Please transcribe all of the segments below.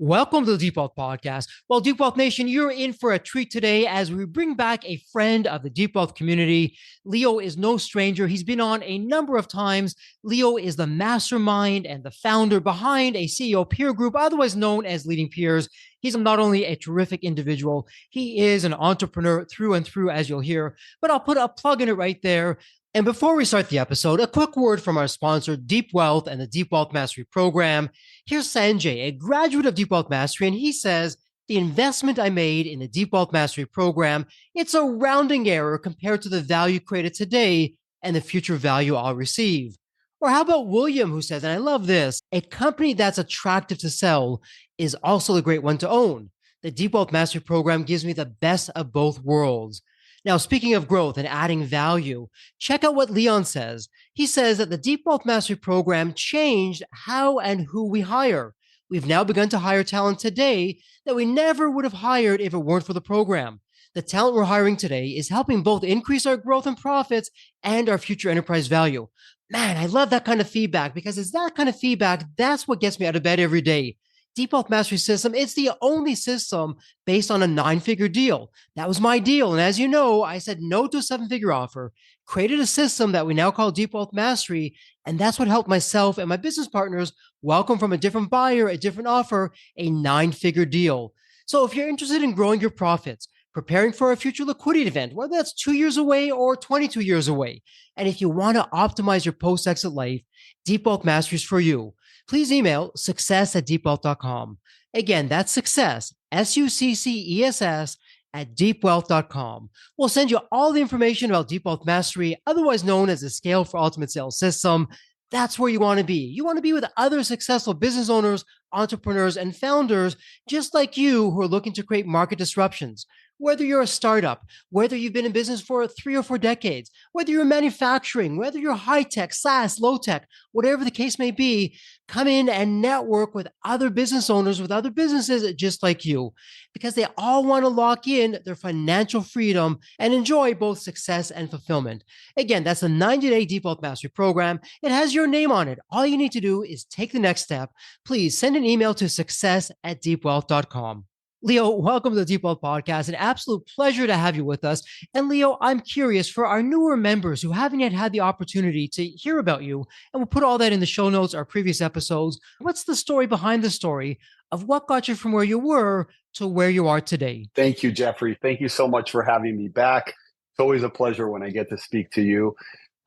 Welcome to the Deep Wealth Podcast. Well, Deep Wealth Nation, you're in for a treat today as we bring back a friend of the Deep Wealth community. Leo is no stranger. He's been on a number of times. Leo is the mastermind and the founder behind a CEO peer group, otherwise known as Leading Peers. He's not only a terrific individual, he is an entrepreneur through and through, as you'll hear. But I'll put a plug in it right there. And before we start the episode, a quick word from our sponsor, Deep Wealth and the Deep Wealth Mastery Program. Here's Sanjay, a graduate of Deep Wealth Mastery, and he says, the investment I made in the Deep Wealth Mastery Program, it's a rounding error compared to the value created today and the future value I'll receive. Or how about William, who says, and I love this, a company that's attractive to sell is also a great one to own. The Deep Wealth Mastery Program gives me the best of both worlds. Now, speaking of growth and adding value, check out what Leon says. He says that the Deep Wealth Mastery Program changed how and who we hire. We've now begun to hire talent today that we never would have hired if it weren't for the program. The talent we're hiring today is helping both increase our growth and profits and our future enterprise value. Man, I love that kind of feedback because it's that kind of feedback that's what gets me out of bed every day. Deep Wealth Mastery System, it's the only system based on a 9-figure deal. That was my deal. And as you know, I said no to a 7-figure offer, created a system that we now call Deep Wealth Mastery. And that's what helped myself and my business partners welcome from a different buyer, a different offer, a 9-figure deal. So if you're interested in growing your profits, preparing for a future liquidity event, whether that's 2 years away or 22 years away, and if you want to optimize your post-exit life, Deep Wealth Mastery is for you. Please email success@deepwealth.com. Again, that's success, SUCCESS at deepwealth.com. We'll send you all the information about Deep Wealth Mastery, otherwise known as the Scale for Ultimate Sales System. That's where you want to be. You want to be with other successful business owners, entrepreneurs, and founders just like you who are looking to create market disruptions. Whether you're a startup, whether you've been in business for 3 or 4 decades, whether you're manufacturing, whether you're high-tech, SaaS, low-tech, whatever the case may be, come in and network with other business owners, with other businesses just like you, because they all want to lock in their financial freedom and enjoy both success and fulfillment. Again, that's a 90-day Deep Wealth Mastery Program. It has your name on it. All you need to do is take the next step. Please send an email to success@deepwealth.com. Leo, welcome to the Deep Wealth Podcast. An absolute pleasure to have you with us. And Leo, I'm curious for our newer members who haven't yet had the opportunity to hear about you, and we'll put all that in the show notes, our previous episodes. What's the story behind the story of what got you from where you were to where you are today? Thank you, Jeffrey. Thank you so much for having me back. It's always a pleasure when I get to speak to you.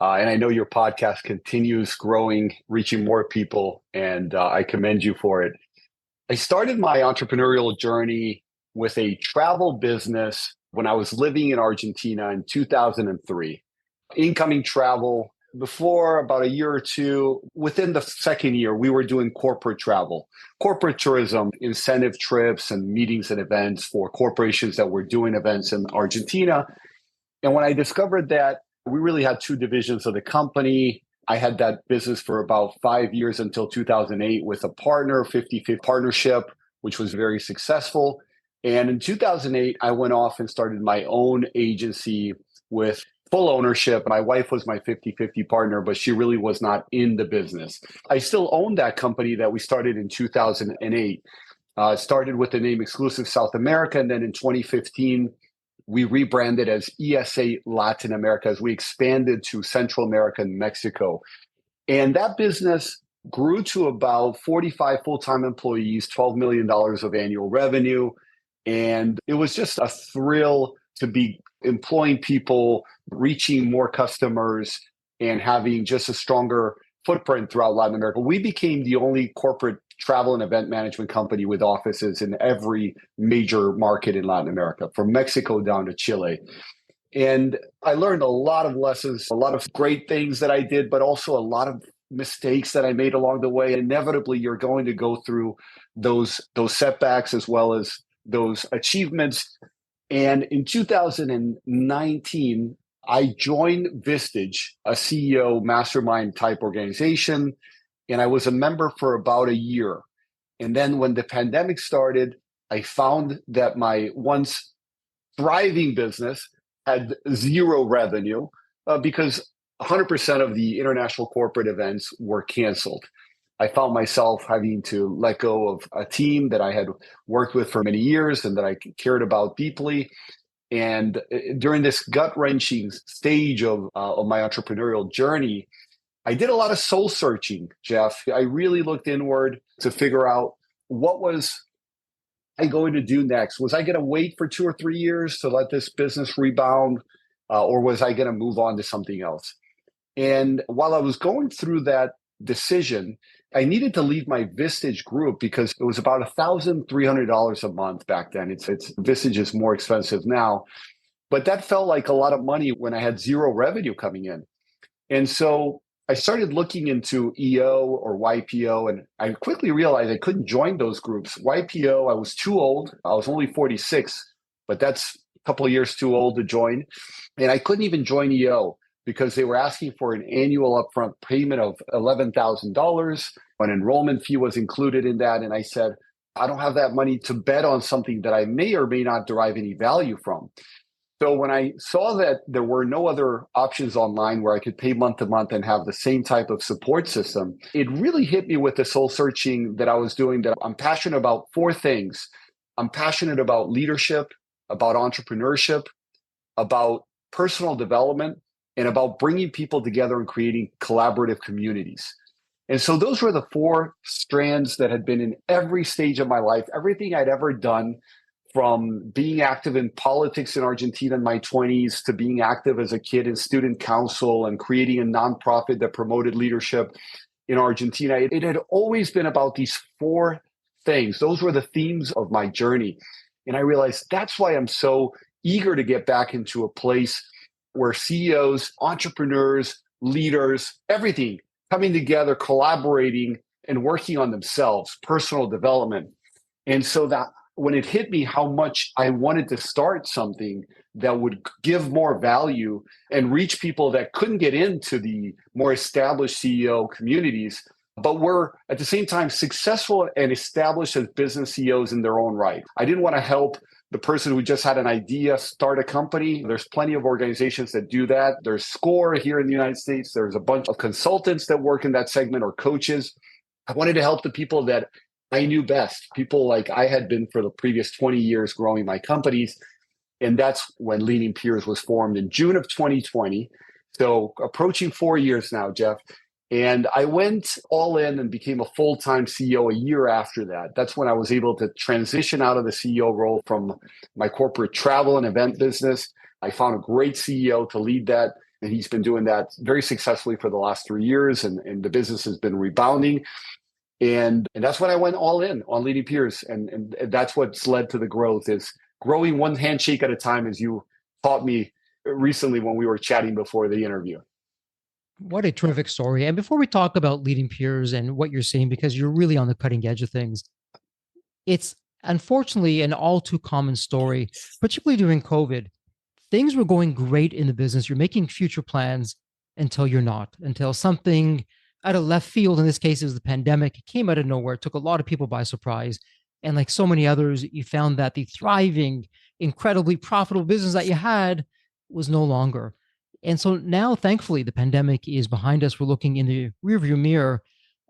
And I know your podcast continues growing, reaching more people, and I commend you for it. I started my entrepreneurial journey with a travel business when I was living in Argentina in 2003. Incoming travel. Before about a year or two, within the second year, we were doing corporate travel, corporate tourism, incentive trips and meetings and events for corporations that were doing events in Argentina. And when I discovered that we really had 2 divisions of the company, I had that business for about 5 years until 2008 with a partner, 50-50 partnership, which was very successful. And in 2008, I went off and started my own agency with full ownership. My wife was my 50-50 partner, but she really was not in the business. I still own that company that we started in 2008. Started with the name Exclusive South America. And then in 2015, we rebranded as ESA Latin America as we expanded to Central America and Mexico. And that business grew to about 45 full-time employees, $12 million of annual revenue. And it was just a thrill to be employing people, reaching more customers, and having just a stronger footprint throughout Latin America. We became the only corporate travel and event management company with offices in every major market in Latin America, from Mexico down to Chile. And I learned a lot of lessons, a lot of great things that I did, but also a lot of mistakes that I made along the way. Inevitably, you're going to go through those setbacks as well as those achievements. And in 2019, I joined Vistage, a CEO mastermind type organization, and I was a member for about a year. And then when the pandemic started, I found that my once thriving business had zero revenue because 100% of the international corporate events were canceled. I found myself having to let go of a team that I had worked with for many years and that I cared about deeply. And during this gut-wrenching stage of my entrepreneurial journey, I did a lot of soul searching, Jeff. I really looked inward to figure out what was I going to do next. Was I going to wait for 2 or 3 years to let this business rebound, or was I going to move on to something else? And while I was going through that decision, I needed to leave my Vistage group because it was about $1,300 a month back then. It's Vistage is more expensive now, but that felt like a lot of money when I had zero revenue coming in. And so I started looking into EO or YPO, and I quickly realized I couldn't join those groups. YPO, I was too old. I was only 46, but that's a couple of years too old to join. And I couldn't even join EO because they were asking for an annual upfront payment of $11,000. An enrollment fee was included in that. And I said, I don't have that money to bet on something that I may or may not derive any value from. So when I saw that there were no other options online where I could pay month to month and have the same type of support system, it really hit me with the soul searching that I was doing, that I'm passionate about four things. I'm passionate about leadership, about entrepreneurship, about personal development, and about bringing people together and creating collaborative communities. And so those were the four strands that had been in every stage of my life, everything I'd ever done, from being active in politics in Argentina in my 20s to being active as a kid in student council and creating a nonprofit that promoted leadership in Argentina. It had always been about these four things. Those were the themes of my journey. And I realized that's why I'm so eager to get back into a place where CEOs, entrepreneurs, leaders, everything coming together, collaborating, and working on themselves, personal development. And so that when it hit me how much I wanted to start something that would give more value and reach people that couldn't get into the more established CEO communities, but were at the same time successful and established as business CEOs in their own right. I didn't want to help the person who just had an idea start a company. There's plenty of organizations that do that. There's SCORE here in the United States. There's a bunch of consultants that work in that segment, or coaches. I wanted to help the people that I knew best, people like I had been for the previous 20 years growing my companies. And that's when Leading Peers was formed in June of 2020. So approaching 4 years now, Jeff. And I went all in and became a full-time CEO a year after that. That's when I was able to transition out of the CEO role from my corporate travel and event business. I found a great CEO to lead that, and he's been doing that very successfully for the last 3 years, and the business has been rebounding. And that's when I went all in on Leading Peers. And that's what's led to the growth, is growing one handshake at a time, as you taught me recently when we were chatting before the interview. What a terrific story. And before we talk about Leading Peers and what you're seeing, because you're really on the cutting edge of things, it's unfortunately an all too common story, particularly during COVID. Things were going great in the business. You're making future plans until you're not, until something out of left field, in this case, it was the pandemic. It came out of nowhere, took a lot of people by surprise. And like so many others, you found that the thriving, incredibly profitable business that you had was no longer. And so now, thankfully, the pandemic is behind us. We're looking in the rearview mirror.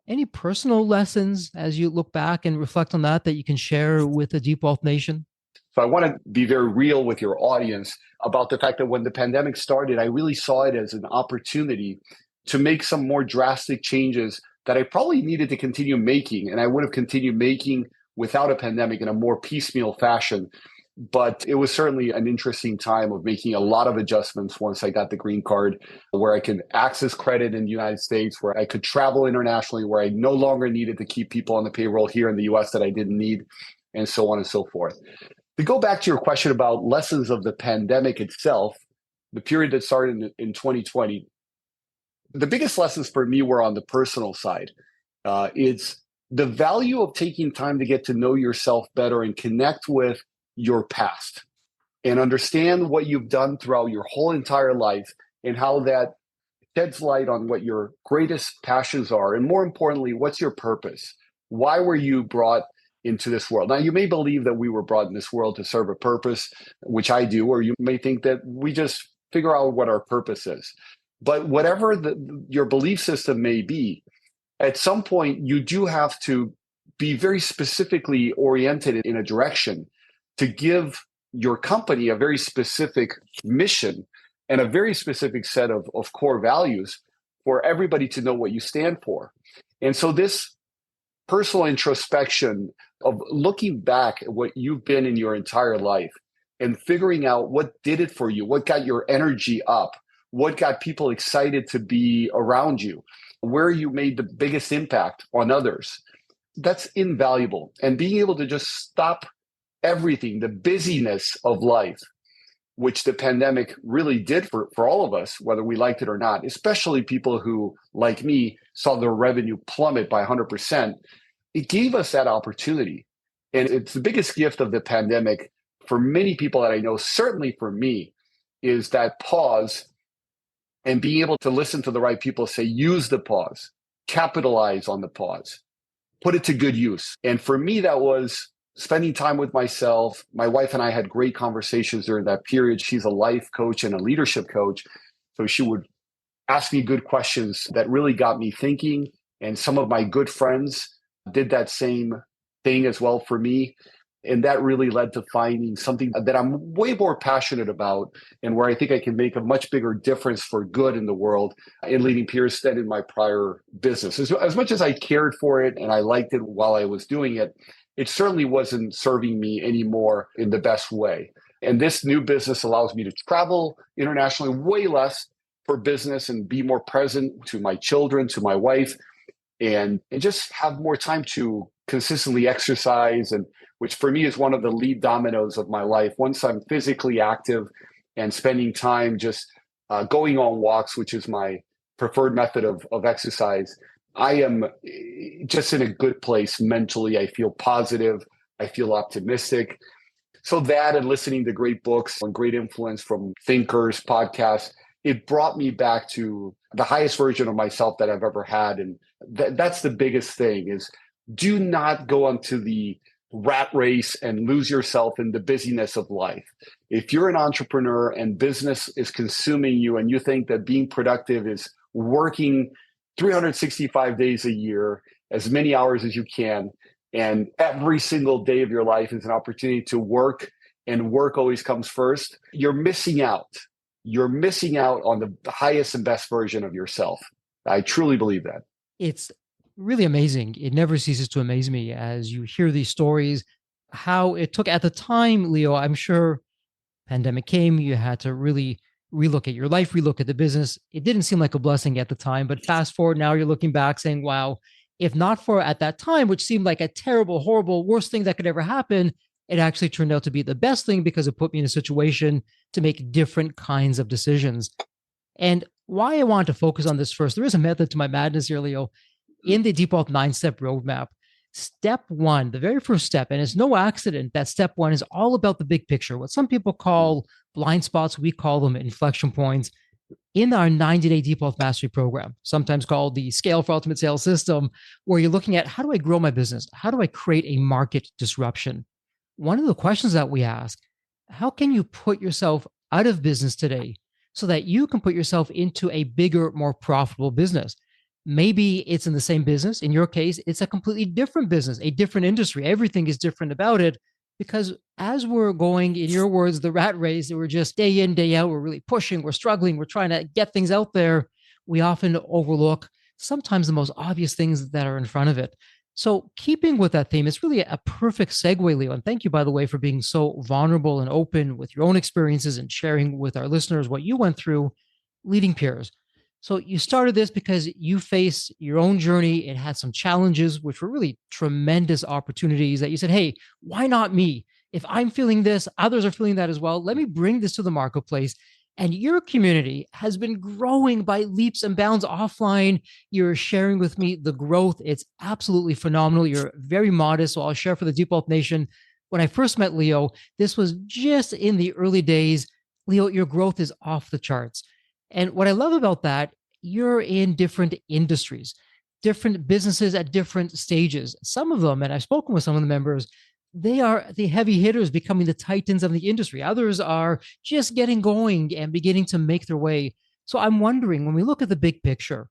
Any personal lessons as you look back and reflect on that you can share with the Deep Wealth Nation? So I want to be very real with your audience about the fact that when the pandemic started, I really saw it as an opportunity to make some more drastic changes that I probably needed to continue making. And I would have continued making without a pandemic in a more piecemeal fashion. But it was certainly an interesting time of making a lot of adjustments once I got the green card, where I could access credit in the United States, where I could travel internationally, where I no longer needed to keep people on the payroll here in the US that I didn't need, and so on and so forth. To go back to your question about lessons of the pandemic itself, the period that started in 2020, the biggest lessons for me were on the personal side. It's the value of taking time to get to know yourself better and connect with your past and understand what you've done throughout your whole entire life, and how that sheds light on what your greatest passions are. And more importantly, what's your purpose? Why were you brought into this world? Now, you may believe that we were brought in this world to serve a purpose, which I do, or you may think that we just figure out what our purpose is. But whatever your belief system may be, at some point you do have to be very specifically oriented in a direction to give your company a very specific mission and a very specific set of core values for everybody to know what you stand for. And so this personal introspection of looking back at what you've been in your entire life and figuring out what did it for you, what got your energy up, what got people excited to be around you, where you made the biggest impact on others, that's invaluable. And being able to just stop everything, the busyness of life, which the pandemic really did for all of us, whether we liked it or not, especially people who, like me, saw their revenue plummet by 100%. It gave us that opportunity. And it's the biggest gift of the pandemic for many people that I know, certainly for me, is that pause and being able to listen to the right people say, use the pause, capitalize on the pause, put it to good use. And for me, that was spending time with myself. My wife and I had great conversations during that period. She's a life coach and a leadership coach. So she would ask me good questions that really got me thinking. And some of my good friends did that same thing as well for me. And that really led to finding something that I'm way more passionate about and where I think I can make a much bigger difference for good in the world in leading peers than in my prior business. As much as I cared for it and I liked it while I was doing it, it certainly wasn't serving me anymore in the best way. And this new business allows me to travel internationally way less for business and be more present to my children, to my wife, and just have more time to consistently exercise, and which for me is one of the lead dominoes of my life. Once I'm physically active and spending time just going on walks, which is my preferred method of exercise, I am just in a good place mentally. I feel positive. I feel optimistic. So that and listening to great books and great influence from thinkers, podcasts, it brought me back to the highest version of myself that I've ever had. And that's the biggest thing is do not go onto the rat race and lose yourself in the busyness of life. If you're an entrepreneur and business is consuming you and you think that being productive is working 365 days a year, as many hours as you can, and every single day of your life is an opportunity to work, and work always comes first, you're missing out. You're missing out on the highest and best version of yourself. I truly believe that. It's really amazing. It never ceases to amaze me as you hear these stories, how it took at the time, Leo, I'm sure pandemic came, you had to really relook at your life, relook at the business. It didn't seem like a blessing at the time, but fast forward now, you're looking back saying, wow, if not for at that time, which seemed like a terrible, horrible, worst thing that could ever happen, it actually turned out to be the best thing because it put me in a situation to make different kinds of decisions. And why I want to focus on this first, there is a method to my madness here, Leo. In the Deep Wealth 9-step roadmap, step one, the very first step, and it's no accident that step one is all about the big picture, what some people call blind spots, we call them inflection points. In our 90-day Deep Wealth Mastery program, sometimes called the Scale for Ultimate Sales System, where you're looking at how do I grow my business? How do I create a market disruption? One of the questions that we ask, how can you put yourself out of business today so that you can put yourself into a bigger, more profitable business? Maybe it's in the same business. In your case, it's a completely different business, a different industry. Everything is different about it because as we're going, in your words, the rat race, we're just day in, day out, we're really pushing, we're struggling, we're trying to get things out there. We often overlook sometimes the most obvious things that are in front of it. So keeping with that theme, it's really a perfect segue, Leo. And thank you, by the way, for being so vulnerable and open with your own experiences and sharing with our listeners what you went through leading peers. So you started this because you faced your own journey. It had some challenges, which were really tremendous opportunities that you said, hey, why not me? If I'm feeling this, others are feeling that as well. Let me bring this to the marketplace. And your community has been growing by leaps and bounds offline. You're sharing with me the growth. It's absolutely phenomenal. You're very modest. So I'll share for the Deep Wealth Nation. When I first met Leo, this was just in the early days. Leo, your growth is off the charts. And what I love about that, you're in different industries, different businesses at different stages. Some of them, and I've spoken with some of the members, they are the heavy hitters becoming the titans of the industry. Others are just getting going and beginning to make their way. So I'm wondering, when we look at the big picture,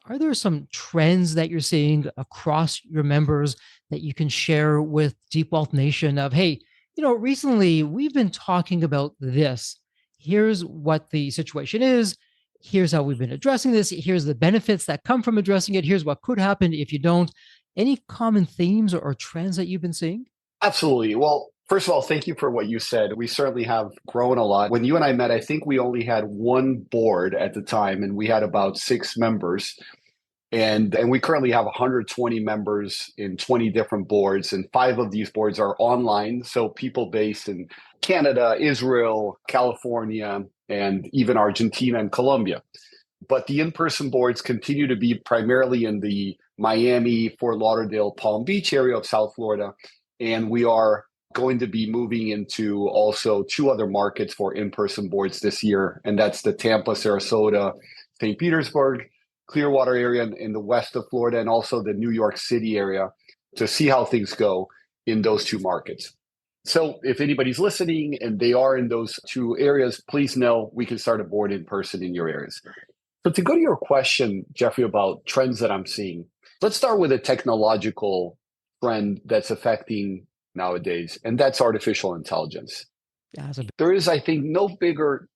Are there some trends that you're seeing across your members that you can share with Deep Wealth Nation of, hey, recently we've been talking about this. Here's what the situation is. Here's how we've been addressing this. Here's the benefits that come from addressing it. Here's what could happen if you don't. Any common themes or trends that you've been seeing? Absolutely. Well, first of all, thank you for what you said. We certainly have grown a lot. When you and I met, I think we only had one board at the time, and we had about 6 members. And we currently have 120 members in 20 different boards, and 5 of these boards are online. So people based in Canada, Israel, California, and even Argentina and Colombia. But the in-person boards continue to be primarily in the Miami, Fort Lauderdale, Palm Beach area of South Florida. And we are going to be moving into also 2 other markets for in-person boards this year. And that's the Tampa, Sarasota, St. Petersburg, Clearwater area in the west of Florida, and also the New York City area, to see how things go in those 2 markets. So if anybody's listening and they are in those 2 areas, please know we can start a board in person in your areas. So to go to your question, Jeffrey, about trends that I'm seeing, let's start with a technological trend that's affecting nowadays, and that's artificial intelligence. Yeah, There is, I think, no bigger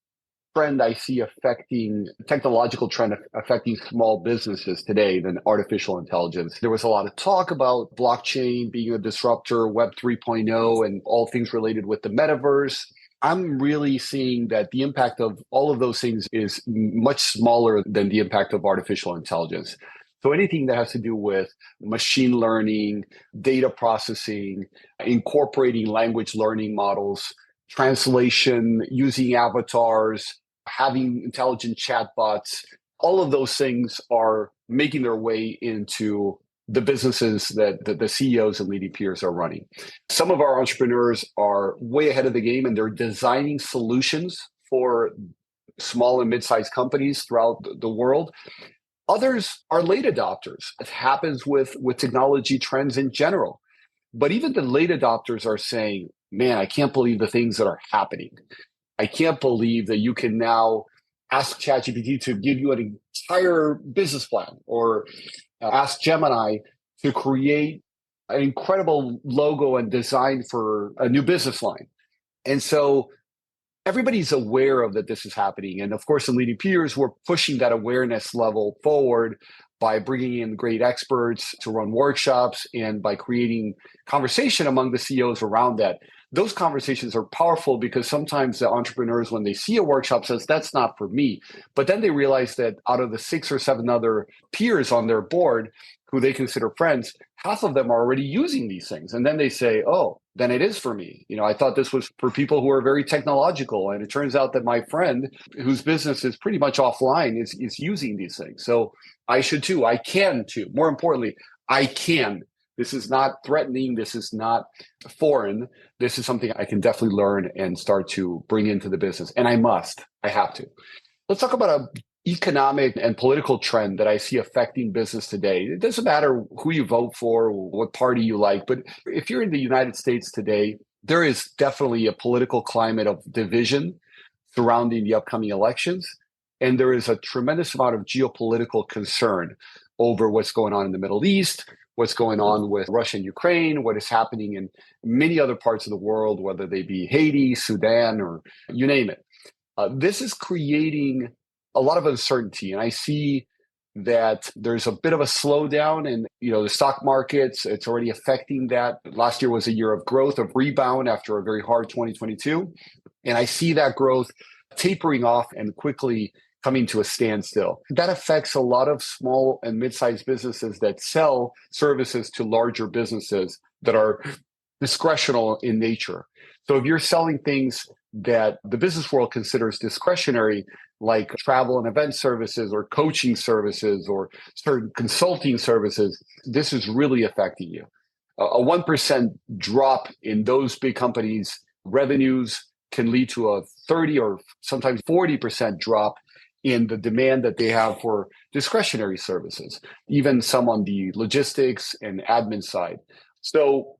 trend I see affecting technological trend affecting small businesses today than artificial intelligence. There was a lot of talk about blockchain being a disruptor, Web 3.0, and all things related with the metaverse. I'm really seeing that the impact of all of those things is much smaller than the impact of artificial intelligence. So anything that has to do with machine learning, data processing, incorporating language learning models, translation, using avatars, having intelligent chatbots, all of those things are making their way into the businesses that the CEOs and leading peers are running. Some of our entrepreneurs are way ahead of the game, and they're designing solutions for small and mid-sized companies throughout the world. Others are late adopters. It happens with technology trends in general. But even the late adopters are saying, man, I can't believe the things that are happening. I can't believe that you can now ask ChatGPT to give you an entire business plan, or ask Gemini to create an incredible logo and design for a new business line. And so everybody's aware of that this is happening. And of course, in leading peers, we're pushing that awareness level forward by bringing in great experts to run workshops and by creating conversation among the CEOs around that. Those conversations are powerful because sometimes the entrepreneurs, when they see a workshop, says, that's not for me. But then they realize that out of the 6 or 7 other peers on their board who they consider friends, half of them are already using these things. And then they say, oh, then it is for me. I thought this was for people who are very technological. And it turns out that my friend, whose business is pretty much offline, is using these things. So I should too. I can too. More importantly, I can. This is not threatening. This is not foreign. This is something I can definitely learn and start to bring into the business. And I have to. Let's talk about an economic and political trend that I see affecting business today. It doesn't matter who you vote for, what party you like, but if you're in the United States today, there is definitely a political climate of division surrounding the upcoming elections. And there is a tremendous amount of geopolitical concern over what's going on in the Middle East, what's going on with Russia and Ukraine, what is happening in many other parts of the world, whether they be Haiti, Sudan, or you name it. This is creating a lot of uncertainty. And I see that there's a bit of a slowdown in the stock markets. It's already affecting that. Last year was a year of growth, of rebound after a very hard 2022. And I see that growth tapering off and quickly coming to a standstill. That affects a lot of small and mid-sized businesses that sell services to larger businesses that are discretional in nature. So if you're selling things that the business world considers discretionary, like travel and event services or coaching services or certain consulting services, this is really affecting you. A 1% drop in those big companies' revenues can lead to a 30 or sometimes 40% drop in the demand that they have for discretionary services, even some on the logistics and admin side. So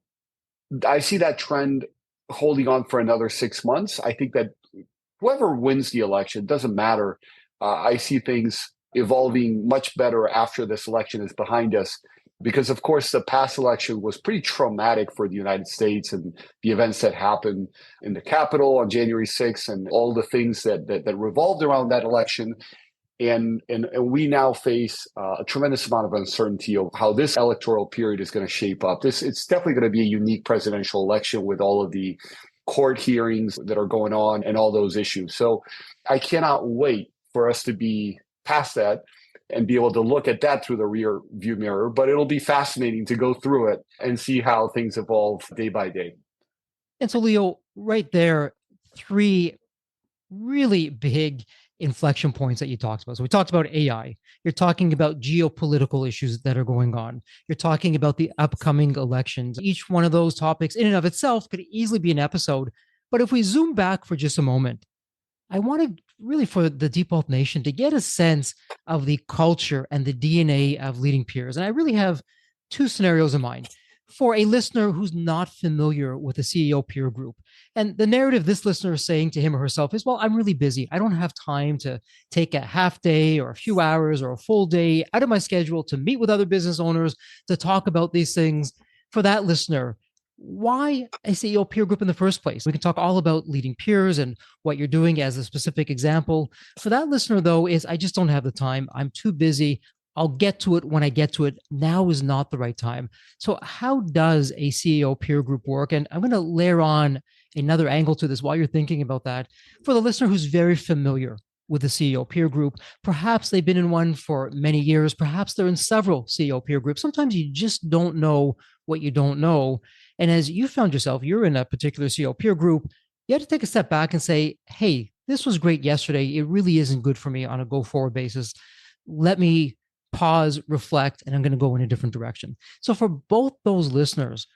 I see that trend holding on for another 6 months. I think that whoever wins the election, doesn't matter. I see things evolving much better after this election is behind us. Because, of course, the past election was pretty traumatic for the United States and the events that happened in the Capitol on January 6th and all the things that revolved around that election. And we now face a tremendous amount of uncertainty of how this electoral period is going to shape up. It's definitely going to be a unique presidential election with all of the court hearings that are going on and all those issues. So I cannot wait for us to be past that and be able to look at that through the rear view mirror. But it'll be fascinating to go through it and see how things evolve day by day. And so, Leo, right there, three really big inflection points that you talked about. So we talked about AI. You're talking about geopolitical issues that are going on. You're talking about the upcoming elections. Each one of those topics in and of itself could easily be an episode. But if we zoom back for just a moment, I wanted really for the Deep Wealth Nation to get a sense of the culture and the DNA of leading peers. And I really have two scenarios in mind for a listener who's not familiar with the CEO peer group. And the narrative this listener is saying to him or herself is, well, I'm really busy. I don't have time to take a half day or a few hours or a full day out of my schedule to meet with other business owners to talk about these things. For that listener, why a CEO peer group in the first place? We can talk all about leading peers and what you're doing as a specific example. For that listener, though, is I just don't have the time. I'm too busy. I'll get to it when I get to it. Now is not the right time. So how does a CEO peer group work? And I'm going to layer on another angle to this while you're thinking about that. For the listener who's very familiar with the CEO peer group, perhaps they've been in one for many years. Perhaps they're in several CEO peer groups. Sometimes you just don't know what you don't know. And as you found yourself, you're in a particular CEO peer group, you had to take a step back and say, hey, this was great yesterday. It really isn't good for me on a go forward basis. Let me pause, reflect, and I'm going to go in a different direction. So for both those listeners,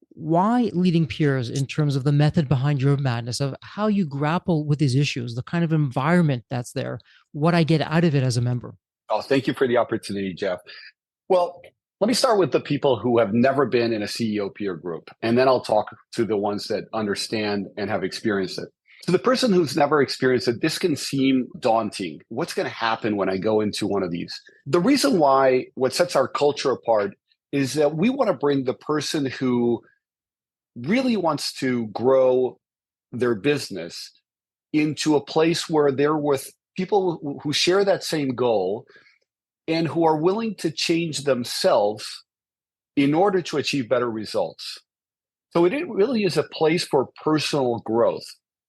why leading peers in terms of the method behind your madness, of how you grapple with these issues, the kind of environment that's there, what I get out of it as a member? Oh, thank you for the opportunity, Jeff. Well, let me start with the people who have never been in a CEO peer group, and then I'll talk to the ones that understand and have experienced it. To the person who's never experienced it, this can seem daunting. What's going to happen when I go into one of these? The reason why what sets our culture apart is that we want to bring the person who really wants to grow their business into a place where they're with people who share that same goal and who are willing to change themselves in order to achieve better results. So it really is a place for personal growth,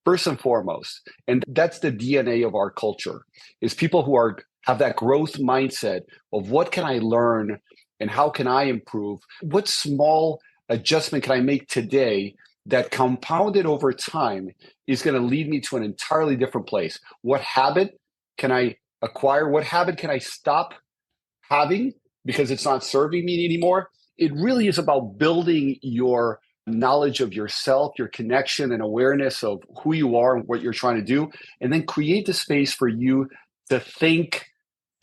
first and foremost. And that's the DNA of our culture, is people who have that growth mindset of what can I learn and how can I improve? What small adjustment can I make today that compounded over time is going to lead me to an entirely different place? What habit can I acquire? What habit can I stop having because it's not serving me anymore? It really is about building your knowledge of yourself, your connection and awareness of who you are and what you're trying to do, and then create the space for you to think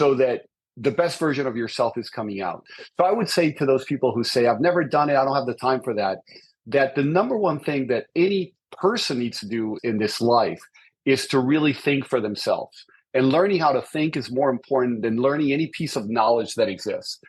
so that the best version of yourself is coming out. So I would say to those people who say, I've never done it, I don't have the time for that, that the number one thing that any person needs to do in this life is to really think for themselves. And learning how to think is more important than learning any piece of knowledge that exists.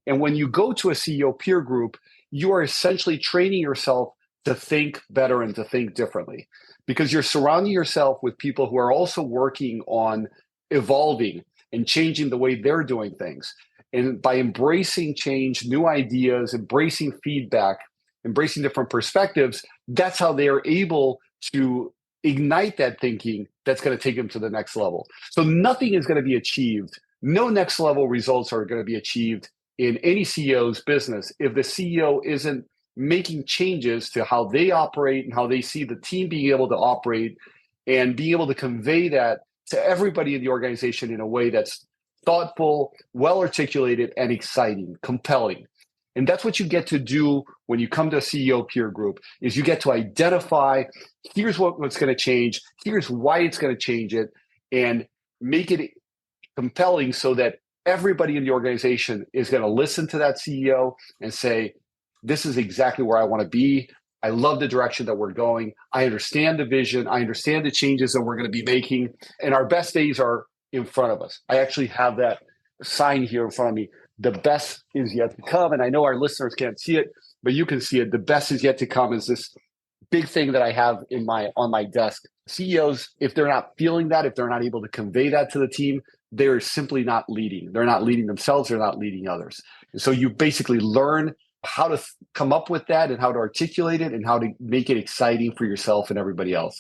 And when you go to a CEO peer group, you are essentially training yourself to think better and to think differently, because you're surrounding yourself with people who are also working on evolving and changing the way they're doing things. And by embracing change, new ideas, embracing feedback, embracing different perspectives, that's how they are able to ignite that thinking that's going to take them to the next level. So nothing is going to be achieved. No next level results are going to be achieved in any CEO's business if the CEO isn't making changes to how they operate and how they see the team being able to operate, and being able to convey that to everybody in the organization in a way that's thoughtful, well articulated, and exciting, compelling. And that's what you get to do when you come to a CEO peer group, is you get to identify, here's what's going to change, here's why it's going to change it, and make it compelling so that everybody in the organization is going to listen to that CEO and say, this is exactly where I want to be. I love the direction that we're going. I understand the vision. I understand the changes that we're going to be making. And our best days are in front of us. I actually have that sign here in front of me. The best is yet to come. And I know our listeners can't see it, but you can see it. The best is yet to come is this big thing that I have on my desk. CEOs, if they're not feeling that, if they're not able to convey that to the team, they're simply not leading. They're not leading themselves. They're not leading others. And so you basically learn how to come up with that and how to articulate it and how to make it exciting for yourself and everybody else.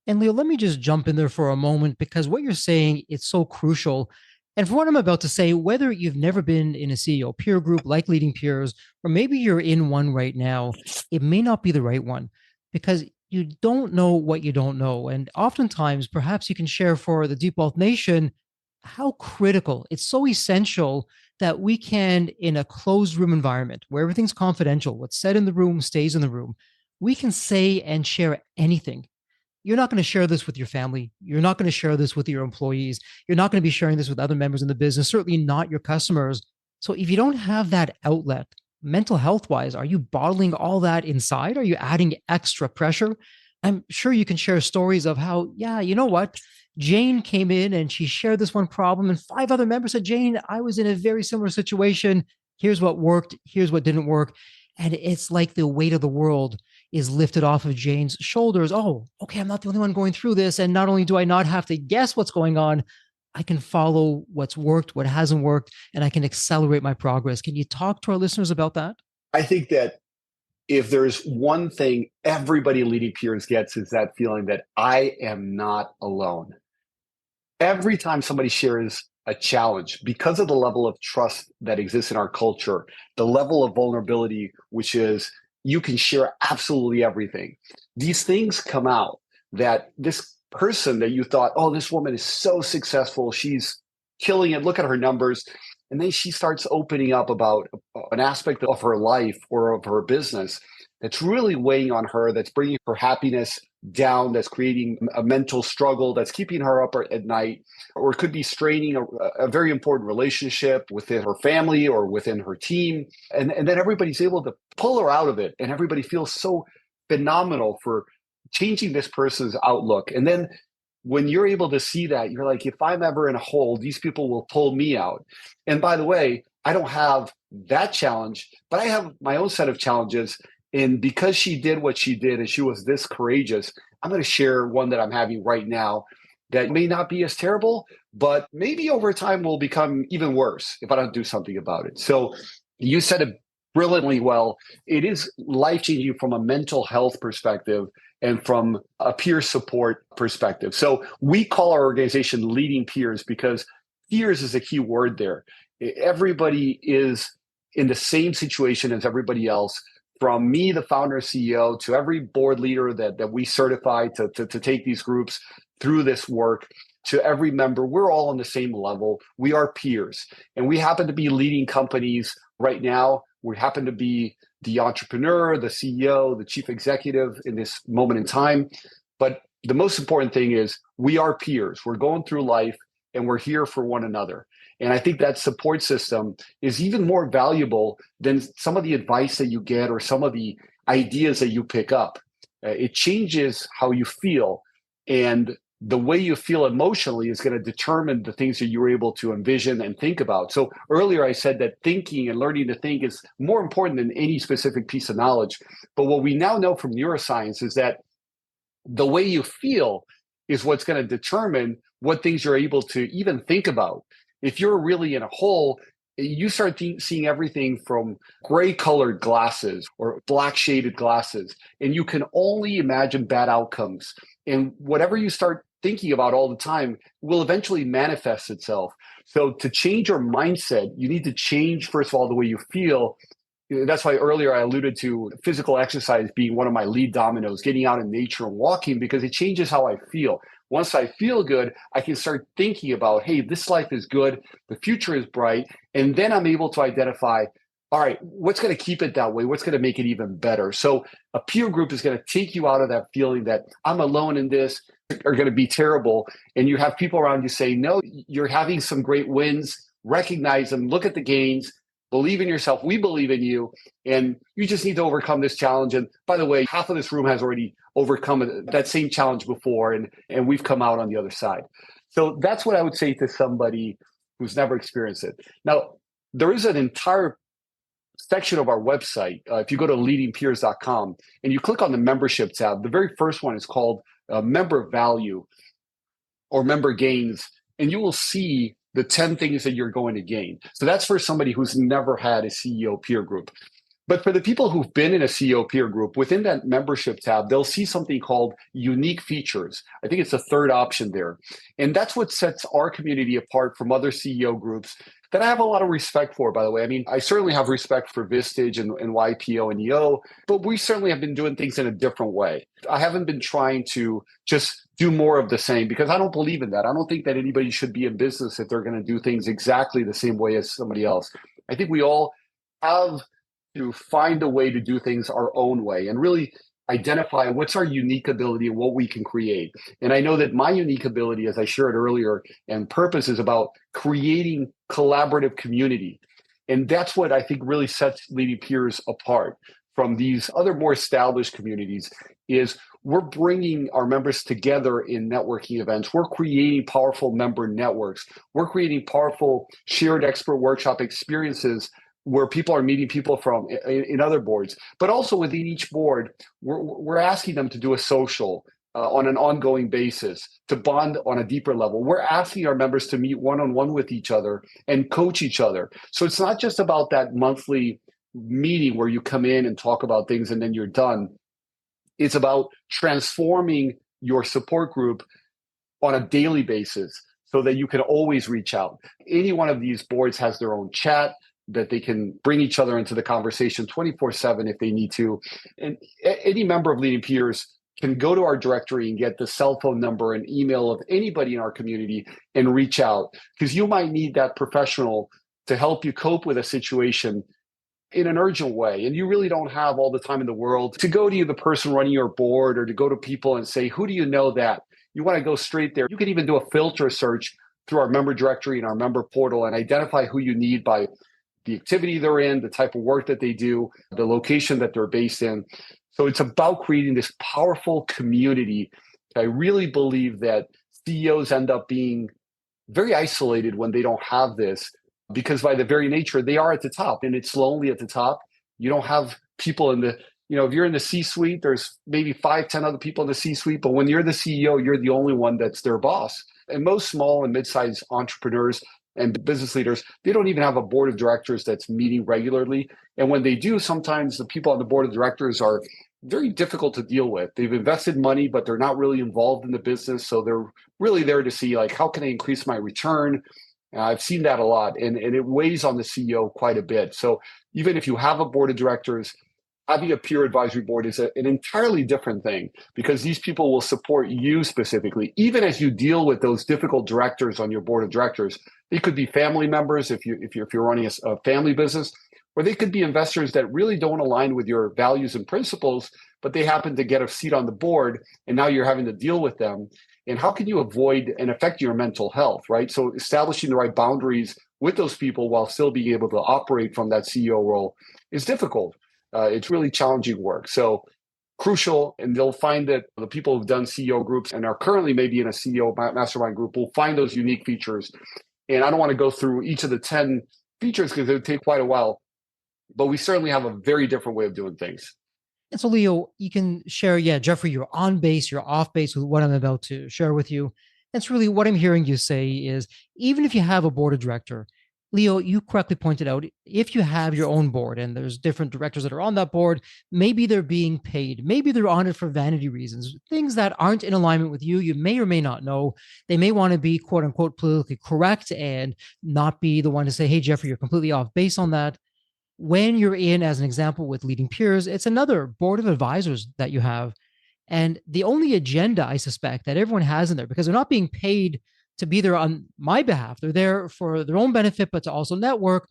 And Leo, let me just jump in there for a moment because what you're saying, it's so crucial. And for what I'm about to say, whether you've never been in a CEO peer group like Leading Peers, or maybe you're in one right now, it may not be the right one because you don't know what you don't know. And oftentimes, perhaps you can share for the Deep Wealth Nation how critical, it's so essential that we can, in a closed room environment where everything's confidential, what's said in the room stays in the room, we can say and share anything. You're not going to share this with your family. You're not going to share this with your employees. You're not going to be sharing this with other members in the business, certainly not your customers. So if you don't have that outlet, mental health wise, are you bottling all that inside? Are you adding extra pressure? I'm sure you can share stories of how, yeah, you know what? Jane came in and she shared this one problem, and 5 other members said, Jane, I was in a very similar situation. Here's what worked. Here's what didn't work. And it's like the weight of the world is lifted off of Jane's shoulders. Oh, okay, I'm not the only one going through this. And not only do I not have to guess what's going on, I can follow what's worked, what hasn't worked, and I can accelerate my progress. Can you talk to our listeners about that? I think that if there's one thing everybody leading peers gets is that feeling that I am not alone. Every time somebody shares a challenge, because of the level of trust that exists in our culture, the level of vulnerability, which is you can share absolutely everything. These things come out that this person that you thought, oh, this woman is so successful, she's killing it, look at her numbers. And then she starts opening up about an aspect of her life or of her business that's really weighing on her, that's bringing her happiness down, that's creating a mental struggle, that's keeping her up at night, or it could be straining a very important relationship within her family or within her team. And then everybody's able to pull her out of it. And everybody feels so phenomenal for changing this person's outlook. And then when you're able to see that, you're like, if I'm ever in a hole, these people will pull me out. And by the way, I don't have that challenge, but I have my own set of challenges. And because she did what she did and she was this courageous, I'm going to share one that I'm having right now that may not be as terrible, but maybe over time will become even worse if I don't do something about it. So you said it brilliantly well. It is life-changing from a mental health perspective and from a peer support perspective. So we call our organization Leading Peers because peers is a key word there. Everybody is in the same situation as everybody else. From me, the founder and CEO, to every board leader that we certify to take these groups through this work, to every member, we're all on the same level. We are peers. And we happen to be leading companies right now. We happen to be the entrepreneur, the CEO, the chief executive in this moment in time. But the most important thing is we are peers. We're going through life and we're here for one another. And I think that support system is even more valuable than some of the advice that you get or some of the ideas that you pick up. It changes how you feel. And the way you feel emotionally is going to determine the things that you were able to envision and think about. So earlier I said that thinking and learning to think is more important than any specific piece of knowledge. But what we now know from neuroscience is that the way you feel is what's going to determine what things you're able to even think about. If you're really in a hole, you start seeing everything from gray colored glasses or black shaded glasses, and you can only imagine bad outcomes. And whatever you start thinking about all the time will eventually manifest itself. So to change your mindset, you need to change, first of all, the way you feel. That's why earlier I alluded to physical exercise being one of my lead dominoes, getting out in nature and walking, because it changes how I feel. Once I feel good, I can start thinking about, hey, this life is good, the future is bright, and then I'm able to identify, all right, what's going to keep it that way? What's going to make it even better? So a peer group is going to take you out of that feeling that I'm alone in this, are going to be terrible. And you have people around you say, no, you're having some great wins, recognize them, look at the gains, believe in yourself. We believe in you. And you just need to overcome this challenge. And by the way, half of this room has already overcome that same challenge before. And we've come out on the other side. So that's what I would say to somebody who's never experienced it. Now, there is an entire section of our website. If you go to leadingpeers.com and you click on the membership tab, the very first one is called member value or member gains, and you will see the 10 things that you're going to gain. So that's for somebody who's never had a CEO peer group. But for the people who've been in a CEO peer group, within that membership tab, they'll see something called unique features. I think it's the third option there. And that's what sets our community apart from other CEO groups that I have a lot of respect for, by the way. I mean, I certainly have respect for Vistage and YPO and EO, but we certainly have been doing things in a different way. I haven't been trying to just do more of the same because I don't believe in that. I don't think that anybody should be in business if they're going to do things exactly the same way as somebody else. I think we all have to find a way to do things our own way and really identify what's our unique ability and what we can create. And I know that my unique ability, as I shared earlier, and purpose is about creating collaborative community. And that's what I think really sets Leading Peers apart from these other more established communities is we're bringing our members together in networking events. We're creating powerful member networks. We're creating powerful shared expert workshop experiences where people are meeting people from in other boards, but also within each board, we're asking them to do a social on an ongoing basis to bond on a deeper level. We're asking our members to meet one-on-one with each other and coach each other. So it's not just about that monthly meeting where you come in and talk about things and then you're done. It's about transforming your support group on a daily basis so that you can always reach out. Any one of these boards has their own chat that they can bring each other into the conversation 24/7 if they need to. And any member of Leading Peers can go to our directory and get the cell phone number and email of anybody in our community and reach out, because you might need that professional to help you cope with a situation in an urgent way. And you really don't have all the time in the world to go to the person running your board or to go to people and say, who do you know that? You want to go straight there. You can even do a filter search through our member directory and our member portal and identify who you need by the activity they're in, the type of work that they do, the location that they're based in. So it's about creating this powerful community. I really believe that CEOs end up being very isolated when they don't have this, because by the very nature, they are at the top and it's lonely at the top. You don't have people in the, if you're in the C-suite, there's maybe 5-10 other people in the C-suite, but when you're the CEO, you're the only one that's their boss. And most small and mid-sized entrepreneurs and business leaders, they don't even have a board of directors that's meeting regularly. And when they do, sometimes the people on the board of directors are very difficult to deal with. They've invested money, but they're not really involved in the business. So they're really there to see, like, how can I increase my return? I've seen that a lot, and it weighs on the CEO quite a bit. So even if you have a board of directors, having a peer advisory board is an entirely different thing, because these people will support you specifically, even as you deal with those difficult directors on your board of directors. They could be family members if you're running a family business, or they could be investors that really don't align with your values and principles, but they happen to get a seat on the board, and now you're having to deal with them. And how can you avoid and affect your mental health, right? So establishing the right boundaries with those people while still being able to operate from that CEO role is difficult. It's really challenging work. So crucial, and they'll find that the people who've done CEO groups and are currently maybe in a CEO mastermind group will find those unique features. And I don't want to go through each of the 10 features because it would take quite a while, but we certainly have a very different way of doing things. And so, Leo, you can share, Jeffrey, you're on base, you're off base with what I'm about to share with you. That's really what I'm hearing you say is, even if you have a board of director, Leo, you correctly pointed out, if you have your own board and there's different directors that are on that board, maybe they're being paid, maybe they're on it for vanity reasons, things that aren't in alignment with you, you may or may not know. They may want to be, quote unquote, politically correct and not be the one to say, hey, Jeffrey, you're completely off base on that. When you're in, as an example, with Leading Peers, it's another board of advisors that you have. And the only agenda, I suspect, that everyone has in there, because they're not being paid to be there on my behalf, they're there for their own benefit, but to also network.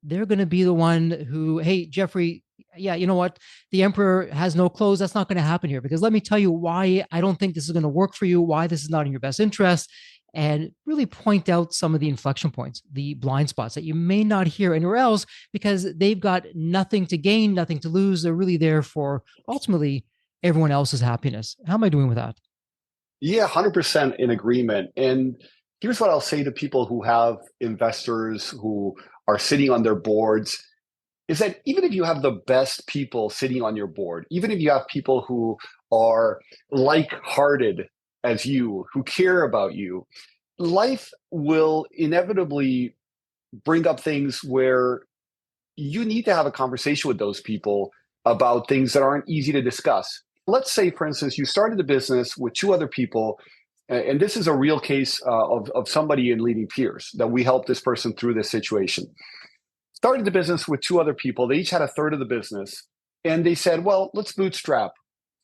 They're going to be the one who, hey, Jeffrey, you know what? The emperor has no clothes. That's not going to happen here, because let me tell you why I don't think this is going to work for you, why this is not in your best interest, and really point out some of the inflection points, the blind spots that you may not hear anywhere else, because they've got nothing to gain, nothing to lose. They're really there for ultimately everyone else's happiness. How am I doing with that? Yeah, 100% in agreement. And Here's what I'll say to people who have investors who are sitting on their boards is that even if you have the best people sitting on your board, even if you have people who are like-hearted as you, who care about you, life will inevitably bring up things where you need to have a conversation with those people about things that aren't easy to discuss. Let's say, for instance, you started a business with two other people, and this is a real case of somebody in Leading Peers that we helped this person through this situation. Started the business with two other people. They each had a third of the business, and they said, well, let's bootstrap.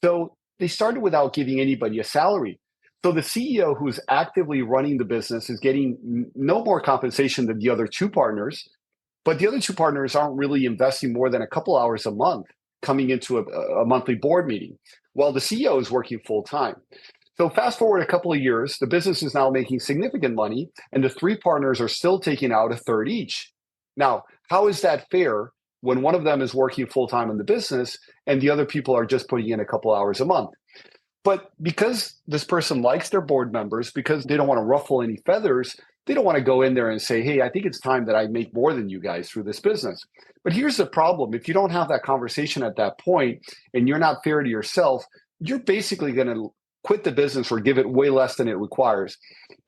So they started without giving anybody a salary. So the CEO who's actively running the business is getting no more compensation than the other two partners. But the other two partners aren't really investing more than a couple hours a month coming into a monthly board meeting, while the CEO is working full time. So fast forward a couple of years, the business is now making significant money, and the three partners are still taking out a third each. Now, how is that fair when one of them is working full time in the business and the other people are just putting in a couple hours a month? But because this person likes their board members, because they don't want to ruffle any feathers, they don't want to go in there and say, hey, I think it's time that I make more than you guys through this business. But here's the problem. If you don't have that conversation at that point and you're not fair to yourself, you're basically going to quit the business or give it way less than it requires.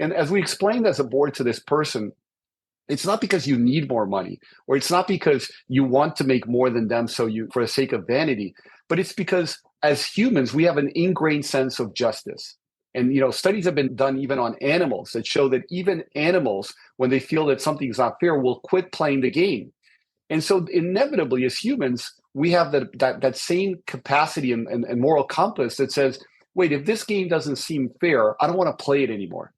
And as we explained as a board to this person, it's not because you need more money, or it's not because you want to make more than them for the sake of vanity, but it's because as humans, we have an ingrained sense of justice. And studies have been done even on animals that show that even animals, when they feel that something's not fair, will quit playing the game. And so inevitably, as humans, we have that same capacity and moral compass that says, wait, if this game doesn't seem fair, I don't want to play it anymore.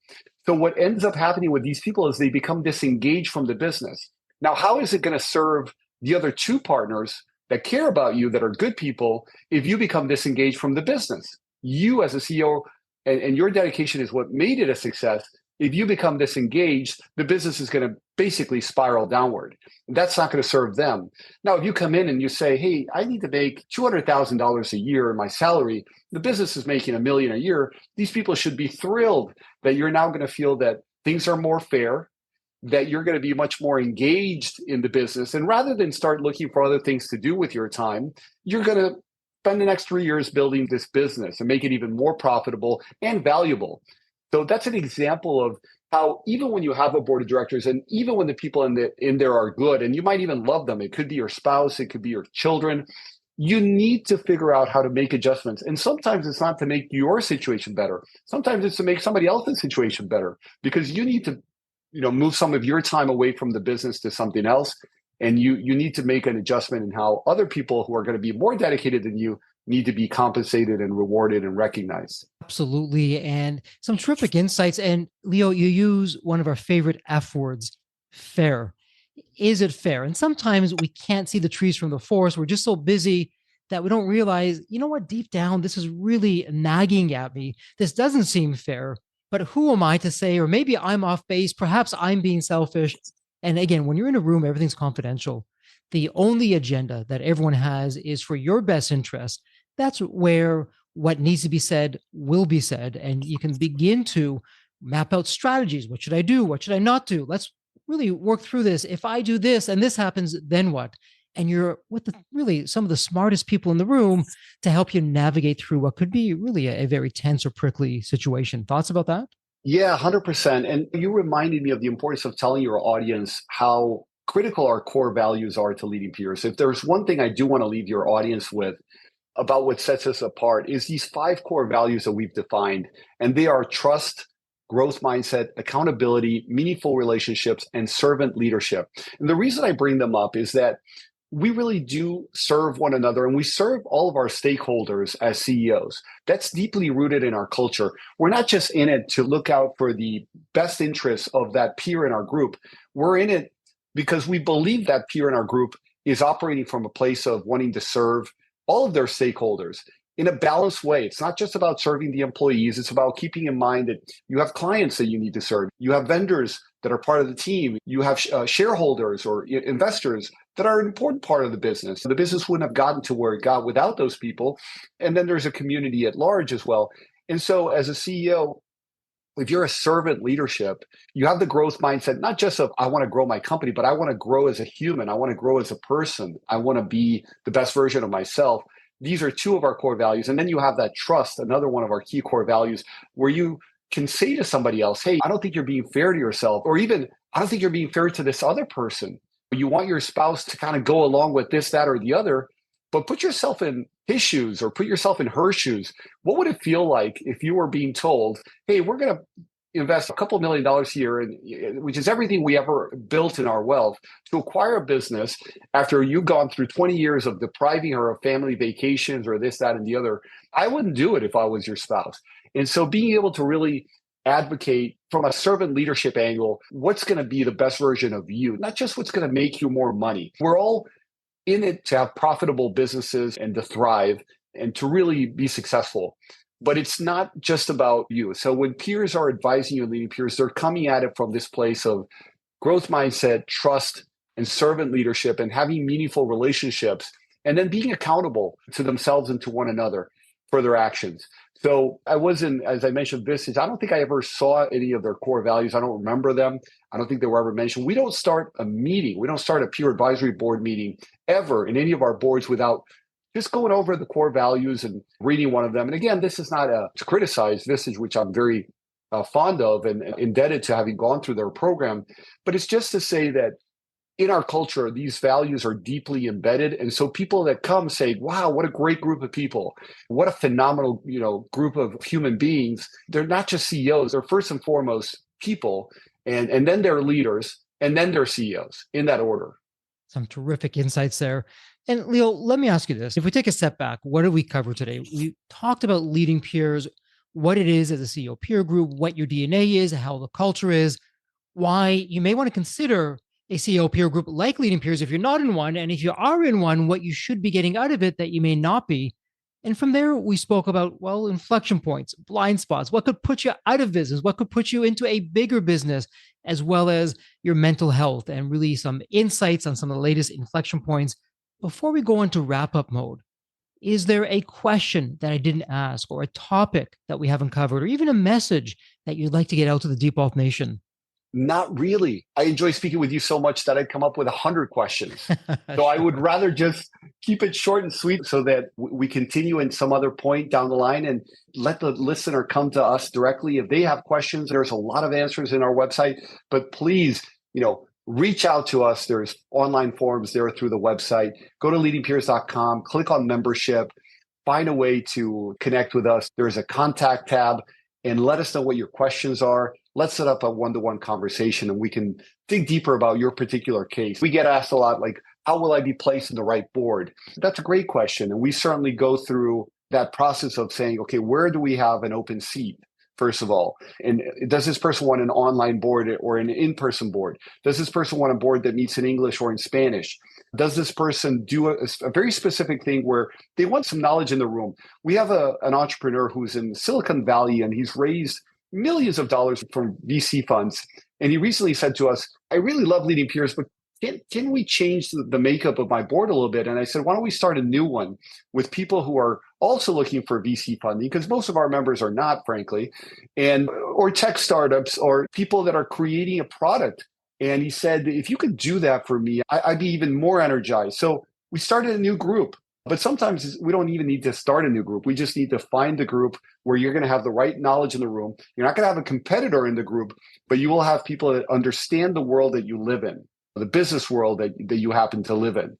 So what ends up happening with these people is they become disengaged from the business. Now, how is it going to serve the other two partners that care about you, that are good people, if you become disengaged from the business? You as a CEO and your dedication is what made it a success. If you become disengaged, the business is going to basically spiral downward. That's not going to serve them. Now, if you come in and you say, hey, I need to make $200,000 a year in my salary, the business is making $1 million a year, these people should be thrilled that you're now going to feel that things are more fair, that you're going to be much more engaged in the business. And rather than start looking for other things to do with your time, you're going to spend the next 3 years building this business and make it even more profitable and valuable. So that's an example of how even when you have a board of directors, and even when the people in there are good, and you might even love them, it could be your spouse, it could be your children, you need to figure out how to make adjustments. And sometimes it's not to make your situation better. Sometimes it's to make somebody else's situation better, because you need to move some of your time away from the business to something else. And you need to make an adjustment in how other people who are going to be more dedicated than you need to be compensated and rewarded and recognized. Absolutely. And some terrific insights. And Leo, you use one of our favorite F words, fair. Is it fair? And sometimes we can't see the trees from the forest. We're just so busy that we don't realize, you know what, deep down, this is really nagging at me. This doesn't seem fair, but who am I to say, or maybe I'm off base, perhaps I'm being selfish. And again, when you're in a room, everything's confidential. The only agenda that everyone has is for your best interest. That's where what needs to be said will be said. And you can begin to map out strategies. What should I do? What should I not do? Let's really work through this. If I do this and this happens, then what? And you're with really some of the smartest people in the room to help you navigate through what could be really a very tense or prickly situation. Thoughts about that? Yeah, 100%. And you reminded me of the importance of telling your audience how critical our core values are to Leading Peers. If there's one thing I do want to leave your audience with about what sets us apart, is these 5 core values that we've defined. And they are trust, growth mindset, accountability, meaningful relationships, and servant leadership. And the reason I bring them up is that we really do serve one another, and we serve all of our stakeholders as CEOs. That's deeply rooted in our culture. We're not just in it to look out for the best interests of that peer in our group. We're in it because we believe that peer in our group is operating from a place of wanting to serve all of their stakeholders in a balanced way. It's not just about serving the employees. It's about keeping in mind that you have clients that you need to serve. You have vendors that are part of the team. You have shareholders or investors that are an important part of the business. The business wouldn't have gotten to where it got without those people. And then there's a community at large as well. And so as a CEO, if you're a servant leadership, you have the growth mindset, not just of, I want to grow my company, but I want to grow as a human. I want to grow as a person. I want to be the best version of myself. These are two of our core values. And then you have that trust, another one of our key core values, where you can say to somebody else, hey, I don't think you're being fair to yourself, or even, I don't think you're being fair to this other person. You want your spouse to kind of go along with this, that, or the other, but put yourself in his shoes or put yourself in her shoes. What would it feel like if you were being told, hey, we're going to invest a couple $1 million here, which is everything we ever built in our wealth, to acquire a business after you've gone through 20 years of depriving her of family vacations or this, that, and the other? I wouldn't do it if I was your spouse. And so being able to really advocate from a servant leadership angle, what's going to be the best version of you, not just what's going to make you more money. We're all in it to have profitable businesses and to thrive and to really be successful. But it's not just about you. So when peers are advising you and leading peers, they're coming at it from this place of growth mindset, trust, and servant leadership, and having meaningful relationships, and then being accountable to themselves and to one another for their actions. So I wasn't, as I mentioned, I don't think I ever saw any of their core values. I don't remember them. I don't think they were ever mentioned. We don't start a meeting. We don't start a peer advisory board meeting ever in any of our boards without just going over the core values and reading one of them. And again, this is not to criticize Visage, which I'm very fond of and indebted to having gone through their program, but it's just to say that in our culture, these values are deeply embedded. And so people that come say, wow, what a great group of people. What a phenomenal, group of human beings. They're not just CEOs, they're first and foremost people, and then they're leaders, and then they're CEOs in that order. Some terrific insights there. And Leo, let me ask you this. If we take a step back, what did we cover today? We talked about leading peers, what it is as a CEO peer group, what your DNA is, how the culture is, why you may want to consider a CEO peer group like leading peers if you're not in one. And if you are in one, what you should be getting out of it that you may not be. And from there, we spoke about, inflection points, blind spots, what could put you out of business, what could put you into a bigger business, as well as your mental health, and really some insights on some of the latest inflection points. Before we go into wrap-up mode, is there a question that I didn't ask, or a topic that we haven't covered, or even a message that you'd like to get out to the Deep Wealth Nation? Not really. I enjoy speaking with you so much that I'd come up with 100 questions. So I would rather just keep it short and sweet so that we continue in some other point down the line and let the listener come to us directly. If they have questions, there's a lot of answers in our website, but please, reach out to us. There's online forums there through the website. Go to leadingpeers.com, click on membership, find a way to connect with us. There's a contact tab, and let us know what your questions are. Let's set up a one-to-one conversation and we can dig deeper about your particular case. We get asked a lot, like, how will I be placed in the right board? That's a great question. And we certainly go through that process of saying, okay, where do we have an open seat? First of all, and does this person want an online board or an in-person board? Does this person want a board that meets in English or in Spanish? Does this person do a very specific thing where they want some knowledge in the room? We have an entrepreneur who's in Silicon Valley, and he's raised millions of dollars from VC funds. And he recently said to us, I really love leading peers, but can we change the makeup of my board a little bit? And I said, why don't we start a new one with people who are also looking for VC funding, because most of our members are not, frankly, or tech startups or people that are creating a product. And he said, if you could do that for me, I'd be even more energized. So we started a new group. But sometimes we don't even need to start a new group. We just need to find the group where you're going to have the right knowledge in the room. You're not going to have a competitor in the group, but you will have people that understand the world that you live in, the business world that you happen to live in.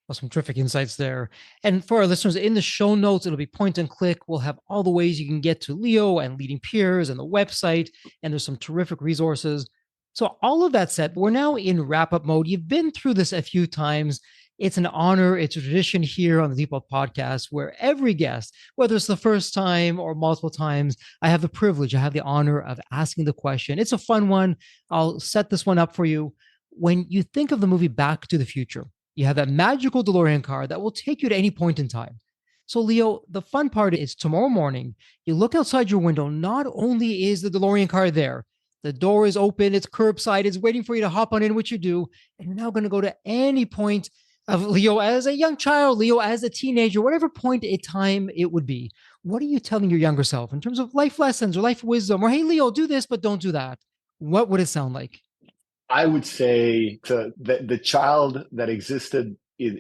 Well, some terrific insights there. And for our listeners, in the show notes, it'll be point and click. We'll have all the ways you can get to Leo and Leading Peers and the website. And there's some terrific resources. So all of that said, we're now in wrap-up mode. You've been through this a few times. It's an honor. It's a tradition here on the Deep Wealth Podcast where every guest, whether it's the first time or multiple times, I have the honor of asking the question. It's a fun one. I'll set this one up for you. When you think of the movie Back to the Future, you have that magical DeLorean car that will take you to any point in time. So Leo, the fun part is tomorrow morning, you look outside your window, not only is the DeLorean car there, the door is open, it's curbside, it's waiting for you to hop on in, which you do, and you're now going to go to any point of Leo as a young child, Leo as a teenager, whatever point in time it would be. what are you telling your younger self in terms of life lessons or life wisdom? Or, hey, Leo, do this, but don't do that. What would it sound like? I would say to the child that existed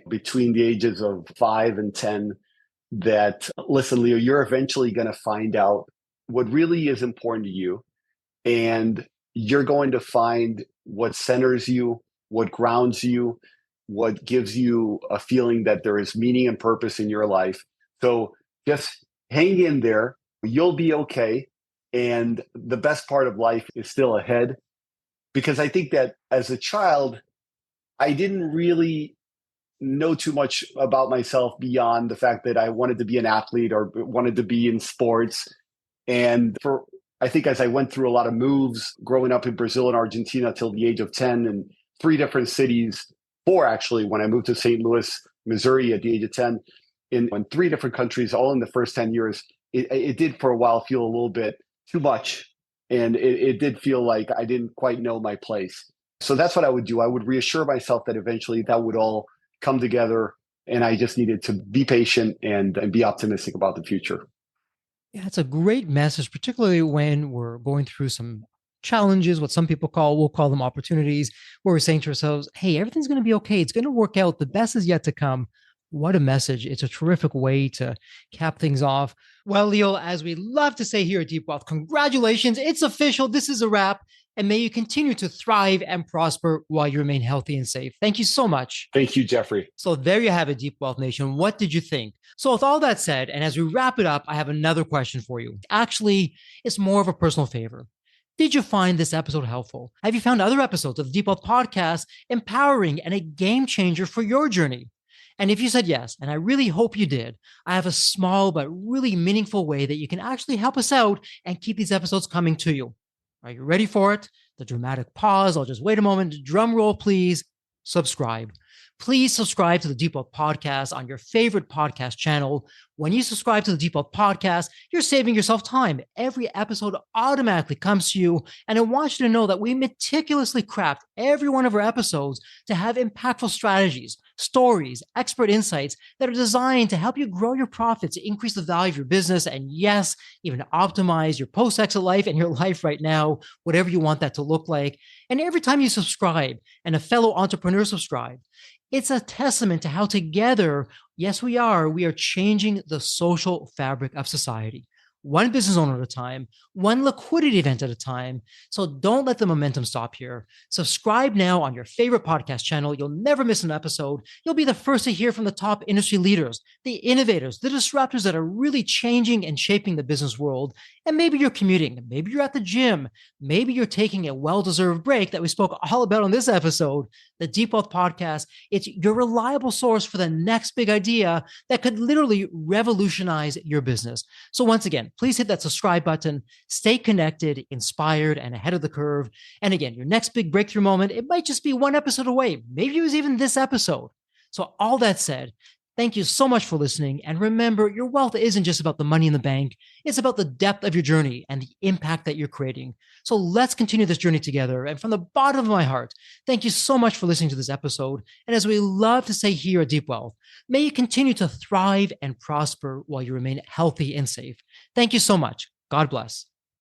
between the ages of 5 and 10 that, listen, Leo, you're eventually going to find out what really is important to you. And you're going to find what centers you, what grounds you, what gives you a feeling that there is meaning and purpose in your life. So just hang in there. You'll be okay. And the best part of life is still ahead. Because I think that as a child, I didn't really know too much about myself beyond the fact that I wanted to be an athlete or wanted to be in sports. And for I think as I went through a lot of moves growing up in Brazil and Argentina till the age of 10 and three different cities, four actually, when I moved to St. Louis, Missouri at the age of 10, in three different countries, all in the first 10 years, it did for a while feel a little bit too much. And it did feel like I didn't quite know my place. So that's what I would do. I would reassure myself that eventually that would all come together. And I just needed to be patient and be optimistic about the future. Yeah, it's a great message, particularly when we're going through some challenges, what some people we'll call them opportunities, where we're saying to ourselves, hey, everything's going to be okay. It's going to work out. The best is yet to come. What a message. It's a terrific way to cap things off. Well, Leo, as we love to say here at Deep Wealth, congratulations. It's official. This is a wrap. And may you continue to thrive and prosper while you remain healthy and safe. Thank you so much. Thank you, Jeffrey. So there you have it, Deep Wealth Nation. What did you think? So with all that said, and as we wrap it up, I have another question for you. Actually, it's more of a personal favor. Did you find this episode helpful? Have you found other episodes of the Deep Wealth Podcast empowering and a game changer for your journey? And if you said yes, and I really hope you did, I have a small but really meaningful way that you can actually help us out and keep these episodes coming to you. Are you ready for it? The dramatic pause. I'll just wait a moment. Drum roll, please. Subscribe. Please subscribe to the Deep Wealth Podcast on your favorite podcast channel. When you subscribe to the Deep Wealth Podcast, you're saving yourself time. Every episode automatically comes to you. And I want you to know that we meticulously craft every one of our episodes to have impactful strategies, stories, expert insights that are designed to help you grow your profits, increase the value of your business, and yes, even optimize your post-exit life and your life right now, whatever you want that to look like. And every time you subscribe and a fellow entrepreneur subscribes, it's a testament to how together, yes, we are changing the social fabric of society. One business owner at a time, one liquidity event at a time. So don't let the momentum stop here. Subscribe now on your favorite podcast channel. You'll never miss an episode. You'll be the first to hear from the top industry leaders, the innovators, the disruptors that are really changing and shaping the business world. And maybe you're commuting, maybe you're at the gym, maybe you're taking a well-deserved break that we spoke all about on this episode. The Deep Wealth Podcast, it's your reliable source for the next big idea that could literally revolutionize your business. So once again, please hit that subscribe button, stay connected, inspired, and ahead of the curve. And again, your next big breakthrough moment, it might just be one episode away. Maybe it was even this episode. So all that said, thank you so much for listening. And remember, your wealth isn't just about the money in the bank. It's about the depth of your journey and the impact that you're creating. So let's continue this journey together. And from the bottom of my heart, thank you so much for listening to this episode. And as we love to say here at Deep Wealth, may you continue to thrive and prosper while you remain healthy and safe. Thank you so much. God bless.